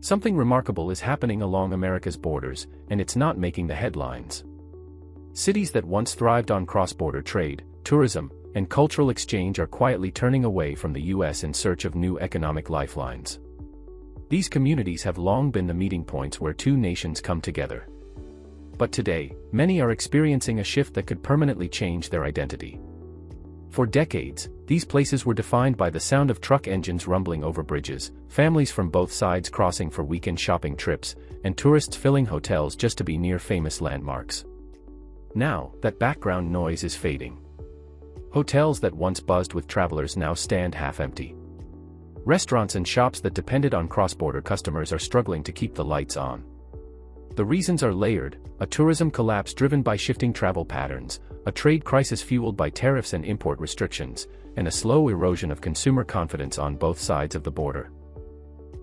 Something remarkable is happening along America's borders, and it's not making the headlines. Cities that once thrived on cross-border trade, tourism, and cultural exchange are quietly turning away from the U.S. in search of new economic lifelines. These communities have long been the meeting points where two nations come together. But today, many are experiencing a shift that could permanently change their identity. For decades, these places were defined by the sound of truck engines rumbling over bridges, families from both sides crossing for weekend shopping trips, and tourists filling hotels just to be near famous landmarks. Now, that background noise is fading. Hotels that once buzzed with travelers now stand half-empty. Restaurants and shops that depended on cross-border customers are struggling to keep the lights on. The reasons are layered: a tourism collapse driven by shifting travel patterns, a trade crisis fueled by tariffs and import restrictions, and a slow erosion of consumer confidence on both sides of the border.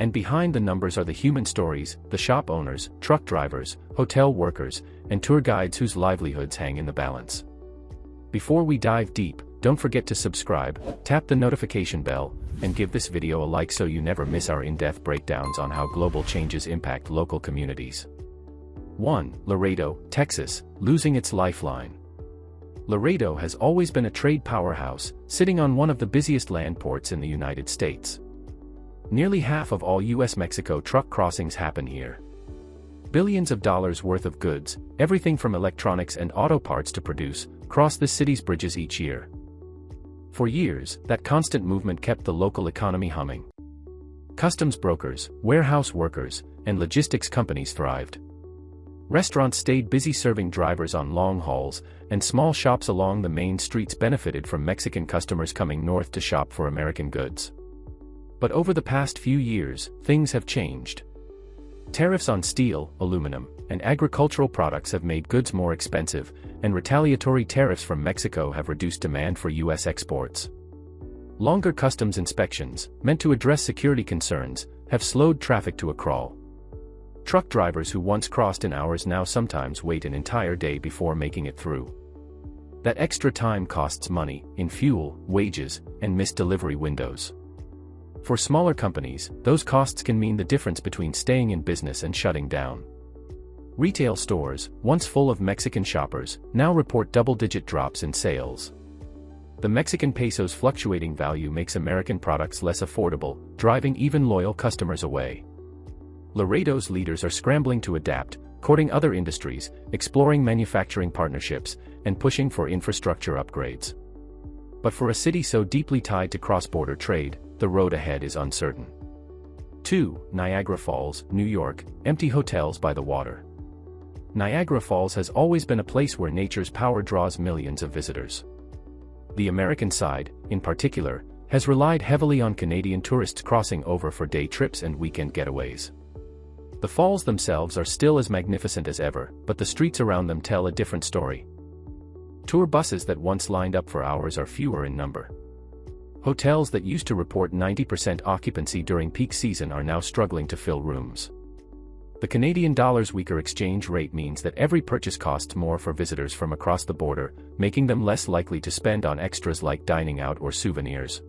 And behind the numbers are the human stories, the shop owners, truck drivers, hotel workers, and tour guides whose livelihoods hang in the balance. Before we dive deep, don't forget to subscribe, tap the notification bell, and give this video a like so you never miss our in-depth breakdowns on how global changes impact local communities. 1. Laredo, Texas, losing its lifeline. Laredo has always been a trade powerhouse, sitting on one of the busiest land ports in the United States. Nearly half of all U.S.-Mexico truck crossings happen here. Billions of dollars worth of goods, everything from electronics and auto parts to produce, cross this city's bridges each year. For years, that constant movement kept the local economy humming. Customs brokers, warehouse workers, and logistics companies thrived. Restaurants stayed busy serving drivers on long hauls, and small shops along the main streets benefited from Mexican customers coming north to shop for American goods. But over the past few years, things have changed. Tariffs on steel, aluminum, and agricultural products have made goods more expensive, and retaliatory tariffs from Mexico have reduced demand for U.S. exports. Longer customs inspections, meant to address security concerns, have slowed traffic to a crawl. Truck drivers who once crossed in hours now sometimes wait an entire day before making it through. That extra time costs money, in fuel, wages, and missed delivery windows. For smaller companies, those costs can mean the difference between staying in business and shutting down. Retail stores, once full of Mexican shoppers, now report double-digit drops in sales. The Mexican peso's fluctuating value makes American products less affordable, driving even loyal customers away. Laredo's leaders are scrambling to adapt, courting other industries, exploring manufacturing partnerships, and pushing for infrastructure upgrades. But for a city so deeply tied to cross-border trade, the road ahead is uncertain. 2. Niagara Falls, New York, empty hotels by the water. Niagara Falls has always been a place where nature's power draws millions of visitors. The American side, in particular, has relied heavily on Canadian tourists crossing over for day trips and weekend getaways. The falls themselves are still as magnificent as ever, but the streets around them tell a different story. Tour buses that once lined up for hours are fewer in number. Hotels that used to report 90% occupancy during peak season are now struggling to fill rooms. The Canadian dollar's weaker exchange rate means that every purchase costs more for visitors from across the border, making them less likely to spend on extras like dining out or souvenirs.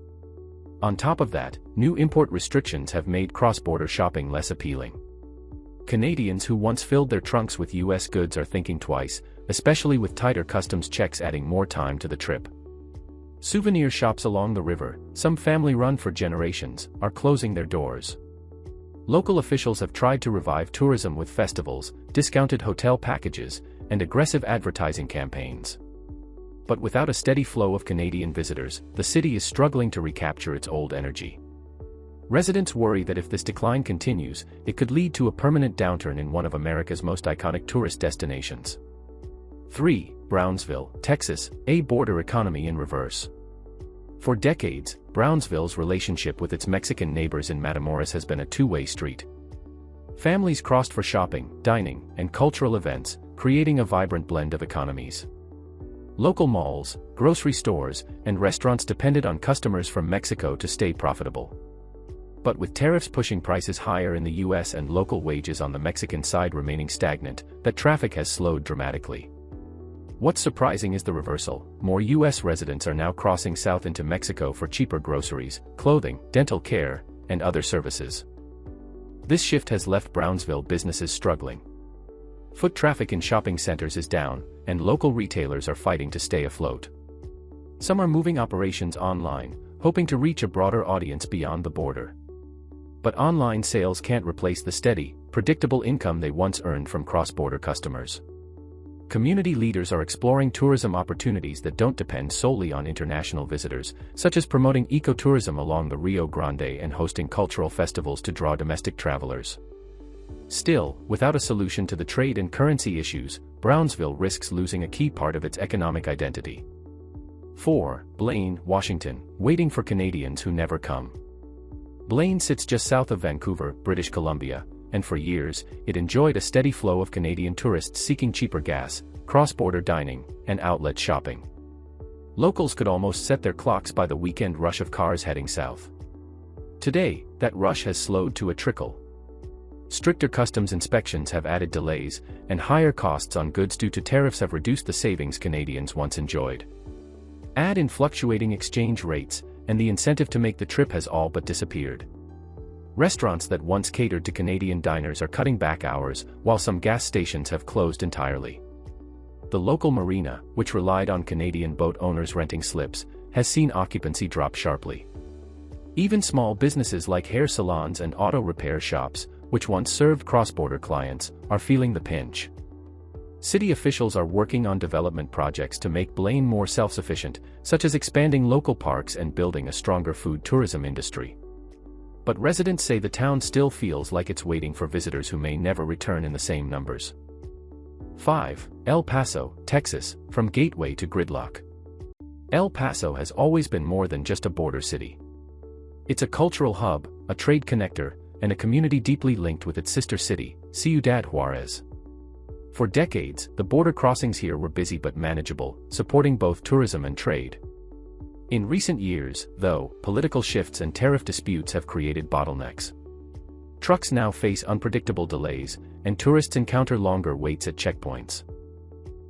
On top of that, new import restrictions have made cross-border shopping less appealing. Canadians who once filled their trunks with U.S. goods are thinking twice, especially with tighter customs checks adding more time to the trip. Souvenir shops along the river, some family-run for generations, are closing their doors. Local officials have tried to revive tourism with festivals, discounted hotel packages, and aggressive advertising campaigns. But without a steady flow of Canadian visitors, the city is struggling to recapture its old energy. Residents worry that if this decline continues, it could lead to a permanent downturn in one of America's most iconic tourist destinations. 3. Brownsville, Texas, a border economy in reverse. For decades, Brownsville's relationship with its Mexican neighbors in Matamoros has been a two-way street. Families crossed for shopping, dining, and cultural events, creating a vibrant blend of economies. Local malls, grocery stores, and restaurants depended on customers from Mexico to stay profitable. But with tariffs pushing prices higher in the U.S. and local wages on the Mexican side remaining stagnant, that traffic has slowed dramatically. What's surprising is the reversal. More U.S. residents are now crossing south into Mexico for cheaper groceries, clothing, dental care, and other services. This shift has left Brownsville businesses struggling. Foot traffic in shopping centers is down, and local retailers are fighting to stay afloat. Some are moving operations online, hoping to reach a broader audience beyond the border. But online sales can't replace the steady, predictable income they once earned from cross-border customers. Community leaders are exploring tourism opportunities that don't depend solely on international visitors, such as promoting ecotourism along the Rio Grande and hosting cultural festivals to draw domestic travelers. Still, without a solution to the trade and currency issues, Brownsville risks losing a key part of its economic identity. 4. Blaine, Washington, waiting for Canadians who never come. Blaine sits just south of Vancouver, British Columbia, and for years, it enjoyed a steady flow of Canadian tourists seeking cheaper gas, cross-border dining, and outlet shopping. Locals could almost set their clocks by the weekend rush of cars heading south. Today, that rush has slowed to a trickle. Stricter customs inspections have added delays, and higher costs on goods due to tariffs have reduced the savings Canadians once enjoyed. Add in fluctuating exchange rates, and the incentive to make the trip has all but disappeared. Restaurants that once catered to Canadian diners are cutting back hours, while some gas stations have closed entirely. The local marina, which relied on Canadian boat owners renting slips, has seen occupancy drop sharply. Even small businesses like hair salons and auto repair shops, which once served cross-border clients, are feeling the pinch. City officials are working on development projects to make Blaine more self-sufficient, such as expanding local parks and building a stronger food tourism industry. But residents say the town still feels like it's waiting for visitors who may never return in the same numbers. 5. El Paso, Texas, from gateway to gridlock. El Paso has always been more than just a border city. It's a cultural hub, a trade connector, and a community deeply linked with its sister city, Ciudad Juarez. For decades, the border crossings here were busy but manageable, supporting both tourism and trade. In recent years, though, political shifts and tariff disputes have created bottlenecks. Trucks now face unpredictable delays, and tourists encounter longer waits at checkpoints.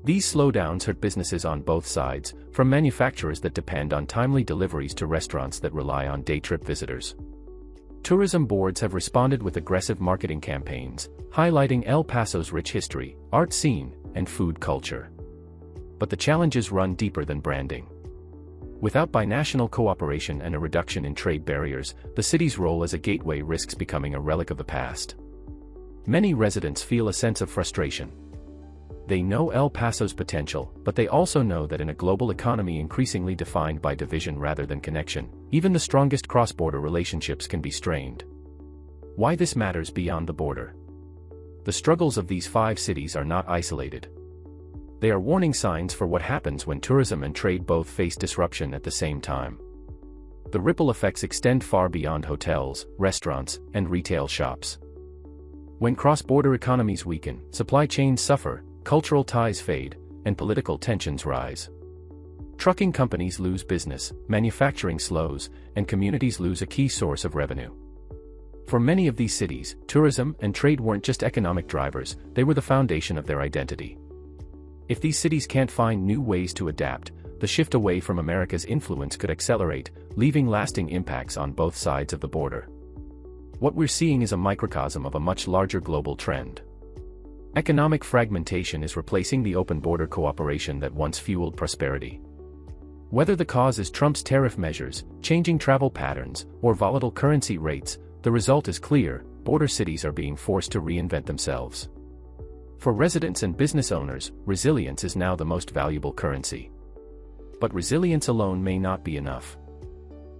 These slowdowns hurt businesses on both sides, from manufacturers that depend on timely deliveries to restaurants that rely on day-trip visitors. Tourism boards have responded with aggressive marketing campaigns, highlighting El Paso's rich history, art scene, and food culture. But the challenges run deeper than branding. Without binational cooperation and a reduction in trade barriers, the city's role as a gateway risks becoming a relic of the past. Many residents feel a sense of frustration. They know El Paso's potential, but they also know that in a global economy increasingly defined by division rather than connection, even the strongest cross-border relationships can be strained. Why this matters beyond the border. The struggles of these 5 cities are not isolated. They are warning signs for what happens when tourism and trade both face disruption at the same time. The ripple effects extend far beyond hotels, restaurants, and retail shops. When cross-border economies weaken, supply chains suffer, cultural ties fade, and political tensions rise. Trucking companies lose business, manufacturing slows, and communities lose a key source of revenue. For many of these cities, tourism and trade weren't just economic drivers, they were the foundation of their identity. If these cities can't find new ways to adapt, the shift away from America's influence could accelerate, leaving lasting impacts on both sides of the border. What we're seeing is a microcosm of a much larger global trend. Economic fragmentation is replacing the open border cooperation that once fueled prosperity. Whether the cause is Trump's tariff measures, changing travel patterns, or volatile currency rates, the result is clear: border cities are being forced to reinvent themselves. For residents and business owners, resilience is now the most valuable currency. But resilience alone may not be enough.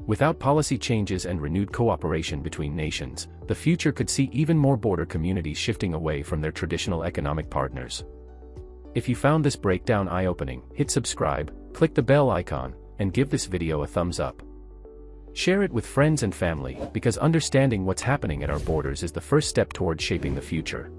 Without policy changes and renewed cooperation between nations, the future could see even more border communities shifting away from their traditional economic partners. If you found this breakdown eye-opening, hit subscribe, click the bell icon, and give this video a thumbs up. Share it with friends and family, because understanding what's happening at our borders is the first step toward shaping the future.